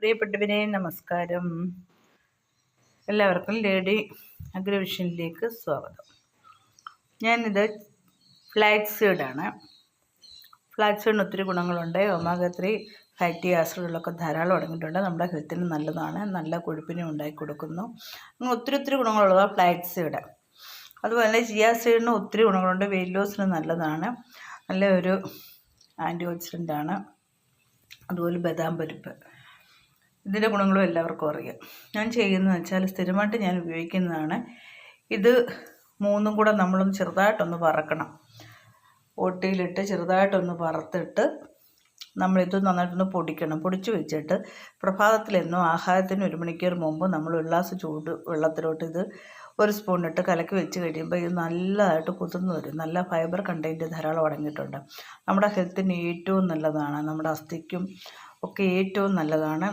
പ്രിയപ്പെട്ടവരെ നമസ്കാരം. എല്ലാവർക്കും ലേഡി അഗ്രവിഷനിലേക്ക് സ്വാഗതം. ഞാനിത് ഫ്ലാക്സ് സീഡാണ്. ഫ്ലാക്സ് സീഡിന് ഒത്തിരി ഗുണങ്ങളുണ്ട്. ഒമേഗ 3 ഫാറ്റി ആസിഡുകളൊക്കെ ധാരാളം അടങ്ങിയിട്ടുണ്ട്. നമ്മുടെ ഹെൽത്തിന് നല്ലതാണ്. നല്ല കൊഴുപ്പിനെ ഉണ്ടാക്കി കൊടുക്കുന്നു. അങ്ങനെ ഒത്തിരി ഗുണങ്ങളുള്ളതാണ് ഫ്ലാക്സ് സീഡ്. അതുപോലെ തന്നെ ചിയ സീഡിന് ഒത്തിരി ഗുണങ്ങളുണ്ട്. വെയിറ്റ് ലോസിന് നല്ലതാണ്. നല്ല ഒരു ആൻറ്റി ഓക്സിഡൻ്റാണ്. അതുപോലെ ബദാം പരിപ്പ്, ഇതിൻ്റെ ഗുണങ്ങളും എല്ലാവർക്കും അറിയാം. ഞാൻ ചെയ്യുന്നതെന്ന് വെച്ചാൽ സ്ഥിരമായിട്ട് ഞാൻ ഉപയോഗിക്കുന്നതാണ്. ഇത് മൂന്നും കൂടെ നമ്മളൊന്ന് ചെറുതായിട്ടൊന്ന് വറക്കണം. ഓട്ടിയിലിട്ട് ചെറുതായിട്ടൊന്ന് വറുത്തിട്ട് നമ്മളിത് നന്നായിട്ടൊന്ന് പൊടിക്കണം. പൊടിച്ച് വെച്ചിട്ട് പ്രഭാതത്തിലെന്നോ ആഹാരത്തിന് 1 മണിക്കൂർ മുമ്പ് നമ്മൾ ഒരു ഗ്ലാസ് ചൂട് വെള്ളത്തിലോട്ട് ഇത് 1 സ്പൂൺ ഇട്ട് കലക്കി വെച്ച് കഴിയുമ്പോൾ ഇത് നല്ലതായിട്ട് കുതിർന്ന് വരും. നല്ല ഫൈബർ കണ്ടൻറ്റ് ധാരാളം അടങ്ങിയിട്ടുണ്ട്. നമ്മുടെ ഹെൽത്തിന് ഏറ്റവും നല്ലതാണ്. നമ്മുടെ അസ്ഥിക്കും ഒക്കെ ഏറ്റവും നല്ലതാണ്.